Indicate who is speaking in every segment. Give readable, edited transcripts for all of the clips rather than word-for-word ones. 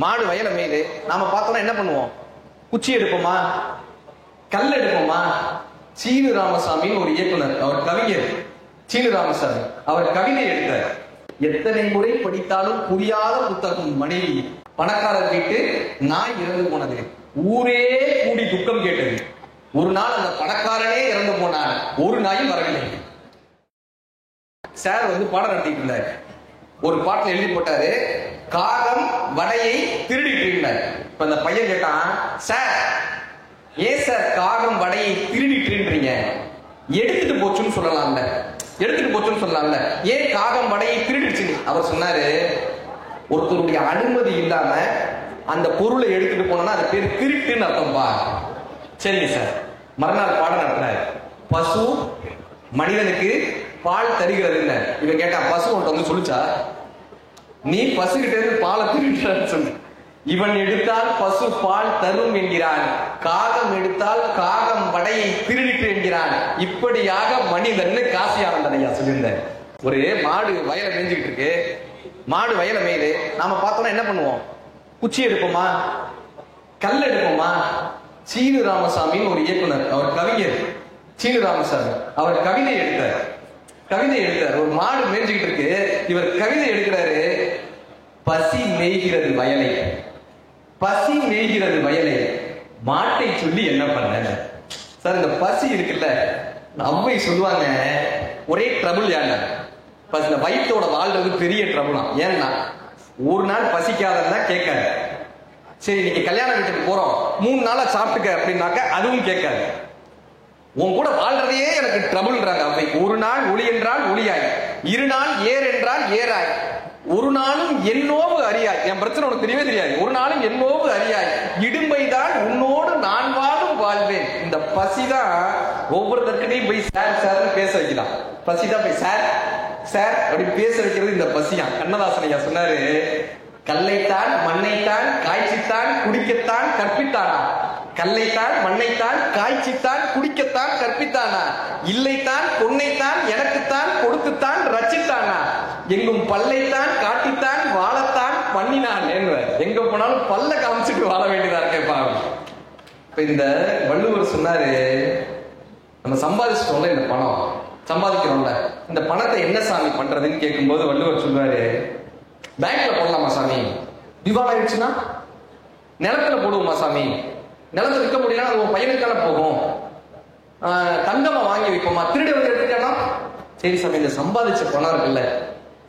Speaker 1: மாடு வயலை மேய்து. நாம பார்த்தோம்னா என்ன பண்ணுவோம்? குச்சி எடுப்போமா, கல் எடுப்போமா? சீனு ராமசாமின்னு ஒரு இயக்குனர், அவர் கவிஞர். சீனு ராமசாமி அவர் கவிதை எடுத்தார். எத்தனை முறை படித்தாலும் புரியாத புத்தகம் மனைவி. பணக்காரர் வீட்டு நாய் இறந்து போனது, ஊரே கூடி துக்கம் கேட்டது. ஒரு நாள் அந்த பணக்காரனே இறந்து போனான், ஒரு நாயும் வரவில்லை. சார் பாடம் நடத்திட்டு இருந்தார். ஒரு பாட்டில் எழுதி போட்டாரு, காகம் வடையை திருடிட்டு இருந்தார். இப்ப அந்த பையன் கேட்டான், சார் ஏன் சார் காகம் வடையை திருடிட்டுன்றீங்க? எடுத்துட்டு போச்சுன்னு சொல்லலாம்ல, எடுத்துட்டு போச்சுன்னு சொல்லலாம்ல, ஏன் காகம் வடையை திருடிடுச்சு? அவர் சொன்னாரு, ஒருத்தருடைய அனுமதி இல்லாம அந்த பொருளை எடுத்துட்டு போனா அது பேர் திருட்டுன்னு அர்த்தம்பா. சரிங்க சார். மறுநாள் பாடம் நடத்தினார். பசு மனிதனுக்கு பால் தருகிறது என்ன? இவன் கேட்டான், பசு உன்கிட்ட சொல்லுச்சா? நீ பசு கிட்ட இருந்து பாலை திருடுறான்னு சொல்லு. இவன் எடுத்தால் பசு பால் தரும் என்கிறான், காகம் எடுத்தால் காகம் வடையை திருடிட்டு என்கிறான். இப்படியாக மனிதன் காசி ஆனந்தனையா சொல்லியிருந்தார். ஒரு மாடு வயலை மேய்ஞ்சுக்கிட்டு இருக்கு. மாடு வயலை மேய்து. நாம பார்த்தோம்னா என்ன பண்ணுவோம்? குச்சி எடுப்போமா, கல் எடுப்போமா? சீனு ராமசாமின்னு ஒரு இயக்குனர், அவர் கவிஞர். சீனு ராமசாமி அவர் கவிதை எடுத்தார். ஒரு மாடு மேய்ஞ்சுக்கிட்டு இருக்கு, இவர் கவிதை எடுக்கிறாரு. பசி மேய்கிறது வயலை, பசி மேய்கிறது வயலை, மாட்டை சொல்லி என்ன பண்ண? சார் இந்த பசி இருக்குல்ல, அவ்வை சொல்லுவாங்க, ஒரே ட்ரபிள். ஏன்னா இந்த வயிற்றோட வாழ்றது பெரிய ட்ரபிளாம். ஏன்னா ஒரு நாள் பசிக்காதன்னா கேட்காது. சரி நீங்க கல்யாண வீட்டுக்கு போறோம், 3 நாளா சாப்பிட்டுக்க அப்படின்னாக்க அதுவும் கேட்காது. உன் கூட வாழ்றதையே எனக்கு ட்ரபிள்ன்றாங்க அவை. ஒரு நாள் ஒளி என்றால் ஒளியாய், 2 நாள் ஏர் என்றால் ஏராய், ஒரு நாளும் என்னோவு அறியாய். என் பிரச்சனை உனக்கு தெரியவே தெரியாது. ஒரு நாளும் என்னோவு அறியாய், இடும்பைதான் உன்னோடு நான் வாழும் வாழ்வேன். இந்த பசிதான் ஒவ்வொருத்தருக்கிட்டையும் போய் சார் சார் பேச வைக்கலாம். பசிதான் போய் சார் சார் அப்படி பேச வைக்கிறது இந்த பசியா. கண்ணதாசன் ஐயா சொன்னாரு, கல்லைத்தான் மண்ணைத்தான் காய்ச்சித்தான் குடிக்கத்தான் கற்பித்தானா, கல்லைத்தான் மண்ணைத்தான் காய்ச்சித்தான் குடிக்கத்தான் கற்பித்தானா, இல்லைத்தான் பொன்னைத்தான் எனக்குத்தான் கொடுத்துத்தான் ரச்சித்தானா, எங்கும் பல்லைத்தான் காட்டித்தான் வாழத்தான் பண்ணினான் என்பவர். எங்க போனாலும் பல்ல காமிச்சிட்டு வாழ வேண்டியதா இருக்கேன். இப்ப இந்த வள்ளுவர் சொன்னாரு, நம்ம சம்பாதிச்சிட்டோம்ல, இந்த பணம் சம்பாதிக்கிறோம்ல, இந்த பணத்தை என்ன சாமி பண்றதுன்னு கேட்கும்போது வள்ளுவர் சொல்றாரு, பேங்க்ல போடலாமா சாமி? திவால் ஆயிடுச்சுன்னா நிலத்துல போடுவோமா சாமி? நிலத்தை விற்க முடியல, அது உன் பையனுக்கான போகும். தங்கமா வாங்கி வைப்போமா? திருடி வந்து எடுத்துட்டா சரி சாமி, இந்த சம்பாதிச்ச பணம் இருக்குல்ல,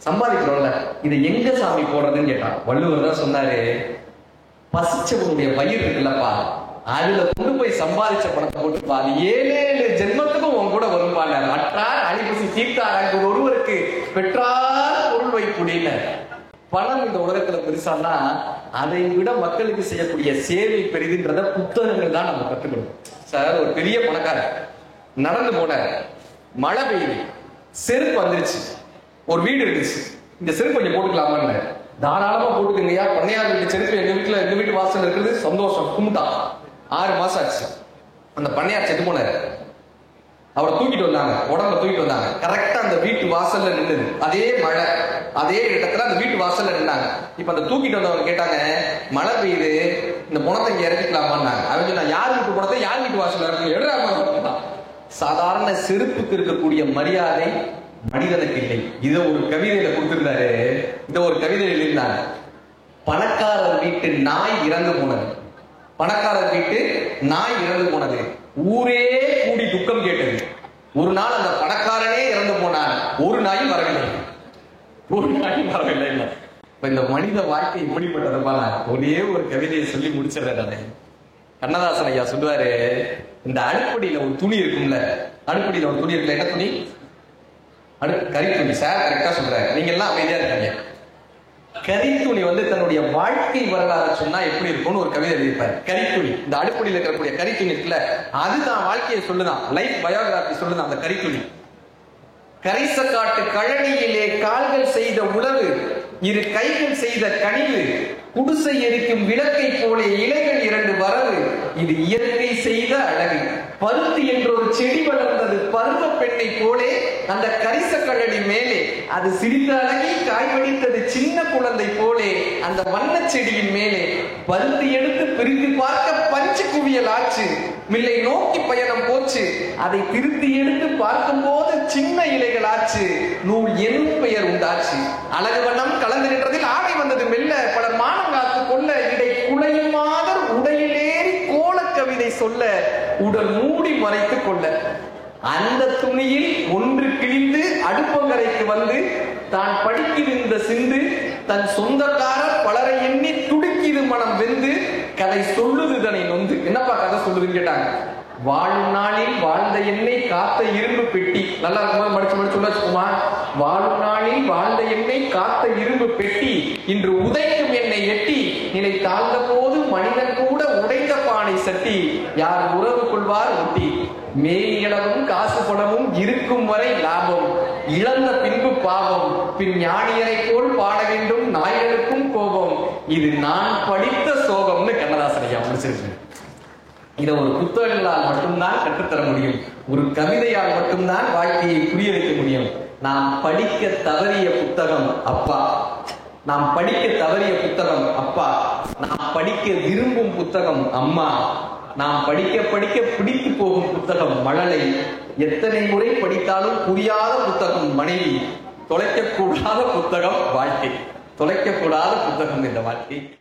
Speaker 1: சம்பாதிக்கிறோம்ல, இதை எங்க சாமி போடுறதுன்னு கேட்டான். வள்ளுவர் தான் சொன்னாரு, பசிச்சவனுடைய வயிறு இருக்குல்லப்பா, அதுல கொண்டு போய் சம்பாதிச்ச பணத்தை போட்டுப்பா, அது 7 ஜென்மத்துக்கும் உன் கூட வரும்பாங்க. அற்றார் அழிபசி தீர்த்தார் ஒருவருக்கு பெற்றார் பொருள் வைப்புடின. பணம் இந்த உலகத்துல பெருசானா அதை விட மக்களுக்கு செய்யக்கூடிய சேவை பெரிதுன்றத புத்தகங்கள் தான் நம்ம கத்துக்கணும். சார் ஒரு பெரிய பணக்காரர் நடந்து போனார், மழை பெய்யுது, செருப்பு வந்துருச்சு, ஒரு வீடு இருந்துச்சு, இந்த செருப்பு கொஞ்சம் போட்டுக்கலாமான்னு. தாராளமா போட்டுக்கங்கய்யா, பண்ணையார் வீட்டு செருப்பு எங்க வீட்டு வாசல் இருக்குது, சந்தோஷம் கும்பிட்டா. 6 மாசம் ஆச்சு. அந்த பண்ணையார் செத்து போனாரு. அவரை தூக்கிட்டு வந்தாங்க, உடம்ப தூக்கிட்டு வந்தாங்க. கரெக்டா அந்த வீட்டு வாசல்ல நின்னுது, அதே மழை, அதே இடத்துல அந்த வீட்டு வாசல்ல நின்னாங்க. இப்ப அந்த தூக்கிட்டு வந்தவங்க கேட்டாங்க, மழை பெய்யுது, இந்த பணத்தை இங்க இறக்கிக்கலாமான்னாங்க. அவங்க சொன்னா, யார் வீட்டு பணத்தை யார் வீட்டு வாசல்ல இருக்கு எடுறாங்க. சாதாரண செருப்புக்கு இருக்கக்கூடிய மரியாதை மனிதனுக்கு இல்லை. இதை ஒரு கவிதையில கொடுத்திருந்தாரு. இதை ஒரு கவிதை எழுதினாரு, பணக்காரர் வீட்டு நாய் இறந்து போனது, பணக்காரர் வீட்டு நாய் இறந்து போனது, ஊரே கூடி துக்கம் கேட்டது. ஒரு நாள் அந்த பணக்காரனே இறந்து போனான், ஒரு நாயும் வரவில்லை, ஒரு நாயும் வரவில்லை. இப்ப இந்த மனித வாழ்க்கை இப்படிப்பட்டதுப்பா. ஒரே ஒரு கவிதையை சொல்லி முடிச்சிடறேன். கண்ணதாசன் ஐயா சொல்லுவாரு, இந்த அடுப்படியில ஒரு துணி இருக்கும்ல, அடுப்படியில ஒரு துணி இருக்குல்ல, என்ன துணி? கரித்துணி. சார் கரெக்டா சொல்றாரு, நீங்க எல்லாம் அமைதியா இருக்காங்க. கரித்துணி தன்னுடைய வாழ்க்கை வரலாறு சொன்னா எப்படி இருக்கும்னு ஒரு கவிதை எழுதியிருப்பாரு. கரித்துணி, இந்த அடுப்படியில் இருக்கக்கூடிய கரித்துணி இருக்குல்ல, அதுதான் வாழ்க்கையை சொல்லுதான், லைஃப் பயோகிராபி சொல்லுதான் அந்த கரித்துணி. கரிசக்காட்டு கழனியிலே கால்கள் செய்த உழவு, 2 கைகள் செய்த கனிவு, குடிசை எரிக்கும் விளக்கை போலே இலைகள் 2 வரவு, இது இயற்கை செய்த அழகு. பருத்தி என்ற ஒரு செடி வளர்ந்தது. பருவ பெண்ணை போலே அந்த கரிச கழடி மேலே அது சிறிது அழகி காய்வடித்தது. சின்ன குழந்தை போலே அந்த வண்ண செடியின் மேலே பருத்தி எடுத்து பிரித்து பார்க்க பஞ்சு குவியல் ஆச்சு. மில்லை நோக்கி பயணம் போச்சு. அதை திருத்தி எடுத்து பார்க்கும் போது சின்ன இலைகள் ஆச்சு. நூல் என் பெயர் உண்டாச்சு. அழகு வண்ணம் கலந்து நின்றதில் ஆடை வந்தது மெல்ல. பலர் மானம் காத்து கொள்ள இடை குலையுமாத உடையிலேறி கோல கவிதை சொல்ல உடல் மூடி மறைத்துக் கொள்ள அந்த துணியில் ஒன்று கிழிந்து அடுப்பங்கரைக்கு வந்து தான் படிக்கிருந்த சிந்து தன் சொந்தக்காரர் பலரை எண்ணி துடிக்கிது மனம் வெந்து கதை சொல்லுது தனை நொந்து. என்னப்பா கதை சொல்லுதுன்னு கேட்டாங்க. வாழும் நாளில் வாழ்ந்த எண்ணெய் காத்த இரும்பு பெட்டி. நல்லா இருக்குமா? மடிச்சு வச்சுக்குமா? வாழும் நாளில் வாழ்ந்த எண்ணெய் காத்த இரும்பு பெட்டி இன்று உதைக்கும் எண்ணெய் எட்டி நிலை தாழ்ந்த போது மனிதன் கூட உடைந்த பானை சட்டி யார் உறவு கொள்வார் ஒட்டி. மேலியளவும் காசு பணமும் இருக்கும் வரை லாபம் இழந்த பின்பு பாவம் பின் ஞானியரை போல் பாட வேண்டும் நாய்களுக்கும் கோபம் இது நான் படித்த சோகம்னு கண்ணதாசன் ஐயா முடிச்சிருக்கு. இதை ஒரு புத்தகங்களால் மட்டும்தான் கற்றுத்தர முடியும். ஒரு கவிதையால் மட்டும்தான் வாழ்க்கையை புரிய வைக்க முடியும். நாம் படிக்க தவறிய புத்தகம் அப்பா. நாம் படிக்க தவறிய புத்தகம் அப்பா. நாம் படிக்க விரும்பும் புத்தகம் அம்மா. நாம் படிக்க படிக்க பிடித்து போகும் புத்தகம் மழலை. எத்தனை முறை படித்தாலும் புரியாத புத்தகம் மனைவி. தொலைக்கக்கூடாத புத்தகம் வாழ்க்கை. தொலைக்கக்கூடாத புத்தகம் இந்த வாழ்க்கை.